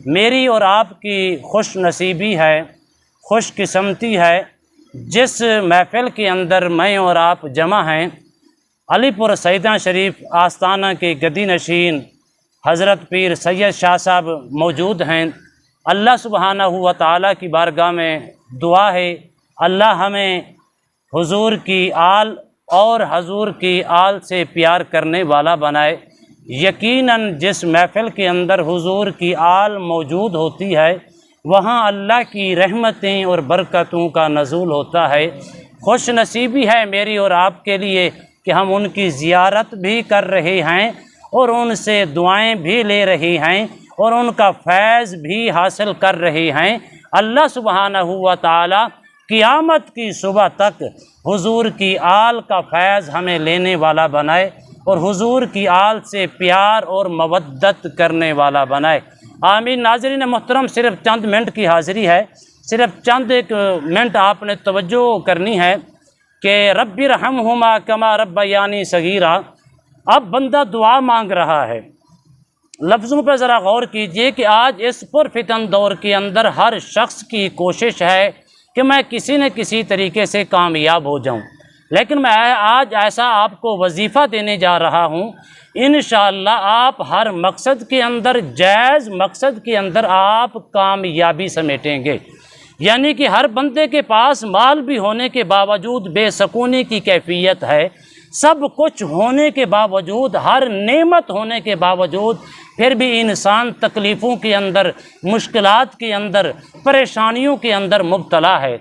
میری اور آپ کی خوش نصیبی ہے، خوش قسمتی ہے جس محفل کے اندر میں اور آپ جمع ہیں۔ علی پور سیداں شریف آستانہ کے گدی نشین حضرت پیر سید شاہ صاحب موجود ہیں۔ اللہ سبحانہ و تعالیٰ کی بارگاہ میں دعا ہے اللہ ہمیں حضور کی آل اور حضور کی آل سے پیار کرنے والا بنائے۔ یقیناً جس محفل کے اندر حضور کی آل موجود ہوتی ہے وہاں اللہ کی رحمتیں اور برکتوں کا نزول ہوتا ہے۔ خوش نصیبی ہے میری اور آپ کے لیے کہ ہم ان کی زیارت بھی کر رہے ہیں اور ان سے دعائیں بھی لے رہے ہیں اور ان کا فیض بھی حاصل کر رہے ہیں۔ اللہ سبحانہ و تعالی قیامت کی صبح تک حضور کی آل کا فیض ہمیں لینے والا بنائے اور حضور کی آل سے پیار اور مودت کرنے والا بنائے، آمین۔ ناظرین محترم، صرف چند منٹ کی حاضری ہے، صرف چند ایک منٹ آپ نے توجہ کرنی ہے کہ رب ارحمہما کما ربیانی صغیرا۔ اب بندہ دعا مانگ رہا ہے، لفظوں پہ ذرا غور کیجئے کہ آج اس پرفتن دور کے اندر ہر شخص کی کوشش ہے کہ میں کسی نہ کسی طریقے سے کامیاب ہو جاؤں، لیکن میں آج ایسا آپ کو وظیفہ دینے جا رہا ہوں، انشاءاللہ آپ ہر مقصد کے اندر، جائز مقصد کے اندر آپ کامیابی سمیٹیں گے۔ یعنی کہ ہر بندے کے پاس مال بھی ہونے کے باوجود بے سکونی کی کیفیت ہے، سب کچھ ہونے کے باوجود، ہر نعمت ہونے کے باوجود پھر بھی انسان تکلیفوں کے اندر، مشکلات کے اندر، پریشانیوں کے اندر مبتلا ہے۔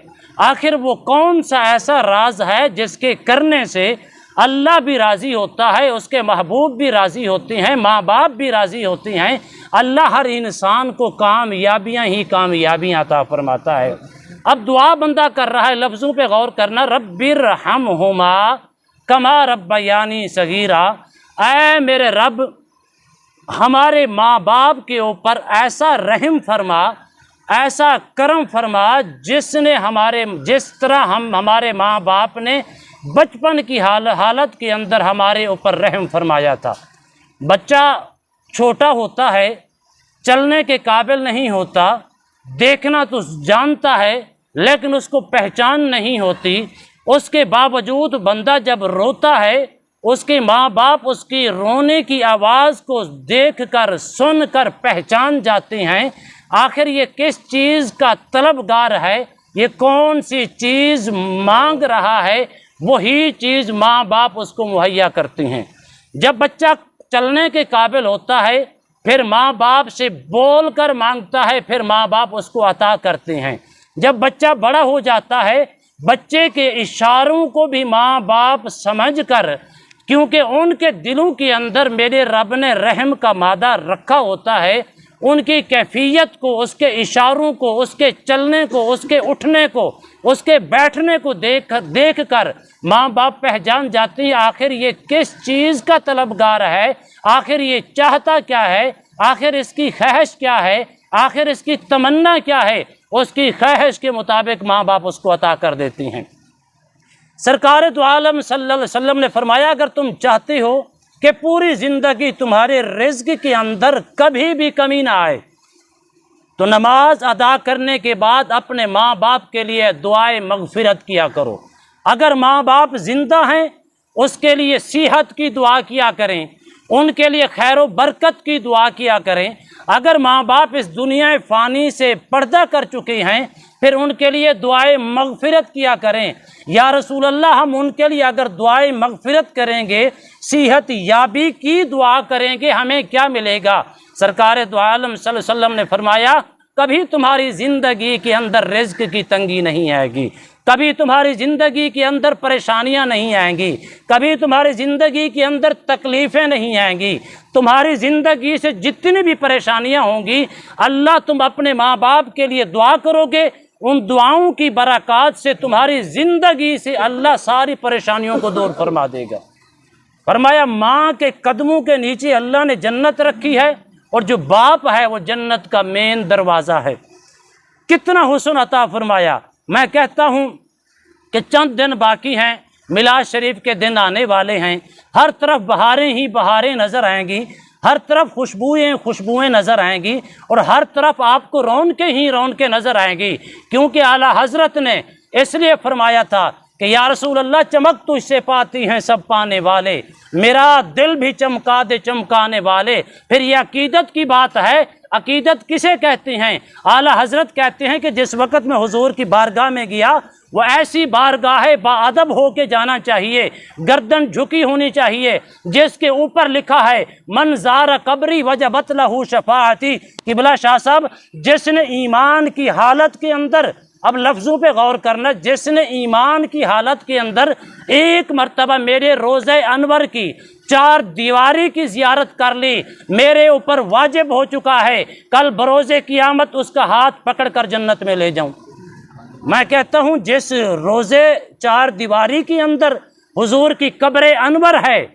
آخر وہ کون سا ایسا راز ہے جس کے کرنے سے اللہ بھی راضی ہوتا ہے، اس کے محبوب بھی راضی ہوتے ہیں، ماں باپ بھی راضی ہوتے ہیں، اللہ ہر انسان کو کامیابیاں ہی کامیابیاں عطا فرماتا ہے۔ اب دعا بندہ کر رہا ہے، لفظوں پہ غور کرنا، رب ارحمہما کما ربیانی صغیرا، اے میرے رب ہمارے ماں باپ کے اوپر ایسا رحم فرما، ایسا کرم فرما جس طرح ہمارے ماں باپ نے بچپن کی حالت کے اندر ہمارے اوپر رحم فرمایا تھا۔ بچہ چھوٹا ہوتا ہے، چلنے کے قابل نہیں ہوتا، دیکھنا تو جانتا ہے لیکن اس کو پہچان نہیں ہوتی، اس کے باوجود بندہ جب روتا ہے اس کے ماں باپ اس کی رونے کی آواز کو دیکھ کر، سن کر پہچان جاتے ہیں آخر یہ کس چیز کا طلبگار ہے، یہ کون سی چیز مانگ رہا ہے، وہی چیز ماں باپ اس کو مہیا کرتے ہیں۔ جب بچہ چلنے کے قابل ہوتا ہے پھر ماں باپ سے بول کر مانگتا ہے، پھر ماں باپ اس کو عطا کرتے ہیں۔ جب بچہ بڑا ہو جاتا ہے بچے کے اشاروں کو بھی ماں باپ سمجھ کر، کیونکہ ان کے دلوں کے اندر میرے رب نے رحم کا مادہ رکھا ہوتا ہے، ان کی کیفیت کو، اس کے اشاروں کو، اس کے چلنے کو، اس کے اٹھنے کو، اس کے بیٹھنے کو دیکھ کر ماں باپ پہچان جاتے ہیں آخر یہ کس چیز کا طلبگار ہے، آخر یہ چاہتا کیا ہے، آخر اس کی خواہش کیا ہے، آخر اس کی تمنا کیا ہے، اس کی خواہش کے مطابق ماں باپ اس کو عطا کر دیتی ہیں۔ سرکار دو عالم صلی اللہ علیہ وسلم نے فرمایا اگر تم چاہتے ہو کہ پوری زندگی تمہارے رزق کے اندر کبھی بھی کمی نہ آئے تو نماز ادا کرنے کے بعد اپنے ماں باپ کے لیے دعائے مغفرت کیا کرو۔ اگر ماں باپ زندہ ہیں اس کے لیے صحت کی دعا کیا کریں، ان کے لیے خیر و برکت کی دعا کیا کریں۔ اگر ماں باپ اس دنیا فانی سے پردہ کر چکے ہیں پھر ان کے لیے دعائے مغفرت کیا کریں۔ یا رسول اللہ ہم ان کے لیے اگر دعائے مغفرت کریں گے، صحت یابی کی دعا کریں گے، ہمیں کیا ملے گا؟ سرکار دو عالم صلی اللہ علیہ وسلم نے فرمایا کبھی تمہاری زندگی کے اندر رزق کی تنگی نہیں آئے گی، کبھی تمہاری زندگی کے اندر پریشانیاں نہیں آئیں گی، کبھی تمہاری زندگی کے اندر تکلیفیں نہیں آئیں گی، تمہاری زندگی سے جتنی بھی پریشانیاں ہوں گی اللہ تم اپنے ماں باپ کے لیے دعا کرو گے، ان دعاؤں کی برکات سے تمہاری زندگی سے اللہ ساری پریشانیوں کو دور فرما دے گا۔ فرمایا ماں کے قدموں کے نیچے اللہ نے جنت رکھی ہے اور جو باپ ہے وہ جنت کا مین دروازہ ہے۔ کتنا حسن عطا فرمایا۔ میں کہتا ہوں کہ چند دن باقی ہیں، میلاد شریف کے دن آنے والے ہیں، ہر طرف بہاریں ہی بہاریں نظر آئیں گی، ہر طرف خوشبوئیں نظر آئیں گی، اور ہر طرف آپ کو رونقیں ہی رونقیں نظر آئیں گی، کیونکہ اعلیٰ حضرت نے اس لیے فرمایا تھا کہ یا رسول اللہ چمک تجھ سے پاتی ہیں سب پانے والے، میرا دل بھی چمکا دے چمکانے والے۔ پھر یہ عقیدت کی بات ہے، عقیدت کسے کہتے ہیں؟ اعلیٰ حضرت کہتے ہیں کہ جس وقت میں حضور کی بارگاہ میں گیا، وہ ایسی بارگاہ باادب ہو کے جانا چاہیے، گردن جھکی ہونی چاہیے، جس کے اوپر لکھا ہے من زار قبری وجبت لہ شفاعتی۔ قبلہ شاہ صاحب، جس نے ایمان کی حالت کے اندر، اب لفظوں پہ غور کرنا، جس نے ایمان کی حالت کے اندر ایک مرتبہ میرے روضہ انور کی 4 دیواری کی زیارت کر لی، میرے اوپر واجب ہو چکا ہے کل بروز قیامت اس کا ہاتھ پکڑ کر جنت میں لے جاؤں۔ میں کہتا ہوں جس روزے 4 دیواری کے اندر حضور کی قبر انور ہے،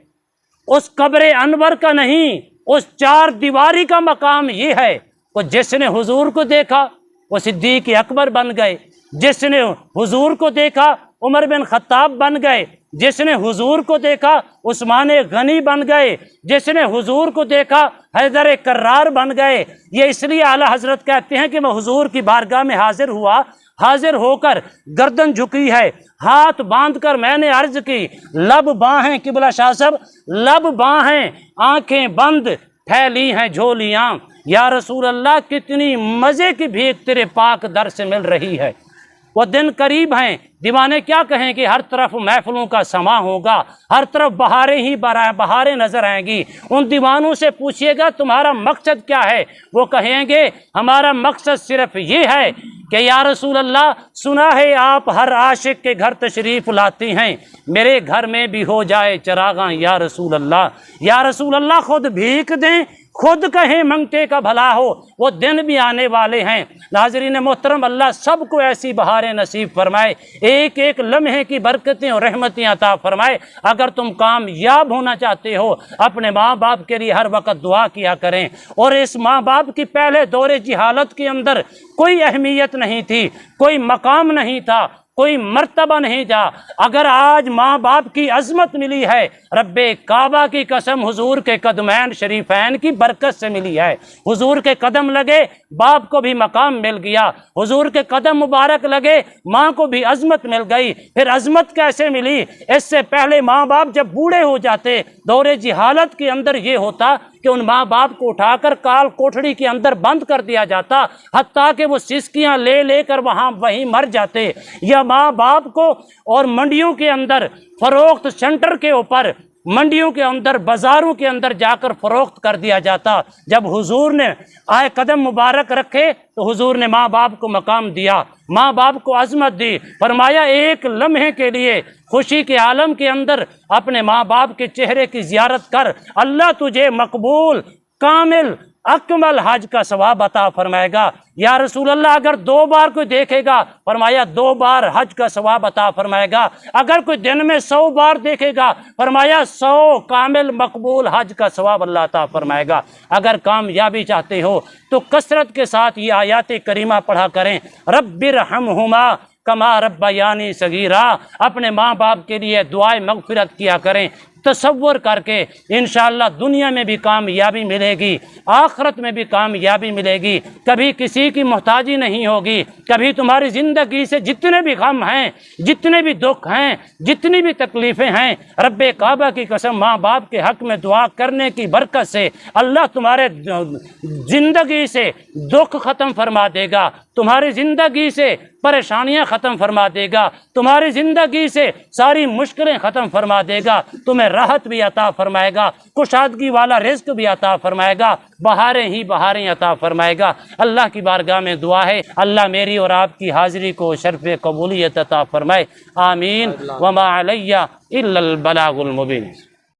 اس قبر انور کا نہیں، اس 4 دیواری کا مقام یہ ہے کہ جس نے حضور کو دیکھا وہ صدیق اکبر بن گئے، جس نے حضور کو دیکھا عمر بن خطاب بن گئے، جس نے حضور کو دیکھا عثمان غنی بن گئے، جس نے حضور کو دیکھا حیدر کرار بن گئے۔ یہ اس لیے اعلیٰ حضرت کہتے ہیں کہ میں حضور کی بارگاہ میں حاضر ہوا، حاضر ہو کر گردن جھکی ہے، ہاتھ باندھ کر میں نے عرض کی، لب باہیں، قبلہ شاہ صاحب، لب باہیں، آنکھیں بند، پھیلی ہیں جھولیاں، یا رسول اللہ کتنی مزے کی بھیک تیرے پاک در سے مل رہی ہے۔ وہ دن قریب ہیں، دیوانے کیا کہیں کہ ہر طرف محفلوں کا سما ہوگا، ہر طرف بہاریں ہی بہاریں نظر آئیں گی۔ ان دیوانوں سے پوچھئے گا تمہارا مقصد کیا ہے؟ وہ کہیں گے ہمارا مقصد صرف یہ ہے کہ یا رسول اللہ سنا ہے آپ ہر عاشق کے گھر تشریف لاتی ہیں، میرے گھر میں بھی ہو جائے چراغاں یا رسول اللہ۔ یا رسول اللہ خود بھیک دیں، خود کہیں منگتے کا بھلا ہو، وہ دن بھی آنے والے ہیں۔ ناظرین محترم، اللہ سب کو ایسی بہاریں نصیب فرمائے، ایک ایک لمحے کی برکتیں اور رحمتیں عطا فرمائے۔ اگر تم کامیاب ہونا چاہتے ہو، اپنے ماں باپ کے لیے ہر وقت دعا کیا کریں، اور اس ماں باپ کی پہلے دور جہالت کے اندر کوئی اہمیت نہیں تھی، کوئی مقام نہیں تھا، کوئی مرتبہ نہیں تھا۔ اگر آج ماں باپ کی عظمت ملی ہے، رب کعبہ کی قسم حضور کے قدمین شریفین کی برکت سے ملی ہے۔ حضور کے قدم لگے، باپ کو بھی مقام مل گیا، حضور کے قدم مبارک لگے، ماں کو بھی عظمت مل گئی۔ پھر عظمت کیسے ملی؟ اس سے پہلے ماں باپ جب بوڑھے ہو جاتے، دور جہالت کے اندر یہ ہوتا کہ ان ماں باپ کو اٹھا کر کال کوٹڑی کے اندر بند کر دیا جاتا، حتیٰ کہ وہ سسکیاں لے لے کر وہیں مر جاتے، یا ماں باپ کو اور منڈیوں کے اندر فروخت سینٹر کے اوپر، منڈیوں کے اندر، بازاروں کے اندر جا کر فروخت کر دیا جاتا۔ جب حضور نے آئے قدم مبارک رکھے تو حضور نے ماں باپ کو مقام دیا، ماں باپ کو عظمت دی، فرمایا ایک لمحے کے لیے خوشی کے عالم کے اندر اپنے ماں باپ کے چہرے کی زیارت کر، اللہ تجھے مقبول، کامل، اکمل حج کا ثواب عطا فرمائے گا۔ یا رسول اللہ اگر 2 بار کوئی دیکھے گا، فرمایا 2 بار حج کا ثواب عطا فرمائے گا۔ اگر کوئی دن میں 100 بار دیکھے گا، فرمایا 100 کامل مقبول حج کا ثواب اللہ عطا فرمائے گا۔ اگر کامیابی چاہتے ہو تو کثرت کے ساتھ یہ آیات کریمہ پڑھا کریں، رب ارحمہما کما ربیانی صغیرا۔ اپنے ماں باپ کے لیے دعائے مغفرت کیا کریں، تصور کر کے انشاءاللہ دنیا میں بھی کامیابی ملے گی، آخرت میں بھی کامیابی ملے گی، کبھی کسی کی محتاجی نہیں ہوگی، کبھی تمہاری زندگی سے جتنے بھی غم ہیں، جتنے بھی دکھ ہیں، جتنی بھی تکلیفیں ہیں، رب کعبہ کی قسم ماں باپ کے حق میں دعا کرنے کی برکت سے اللہ تمہارے زندگی سے دکھ ختم فرما دے گا، تمہاری زندگی سے پریشانیاں ختم فرما دے گا، تمہاری زندگی سے ساری مشکلیں ختم فرما دے گا، تمہیں راحت بھی عطا فرمائے گا، کشادگی والا رزق بھی عطا فرمائے گا، بہاریں ہی بہاریں عطا فرمائے گا۔ اللہ کی بارگاہ میں دعا ہے اللہ میری اور آپ کی حاضری کو شرف قبولیت عطا فرمائے، آمین۔ وما علیہ الا البلاغ المبین۔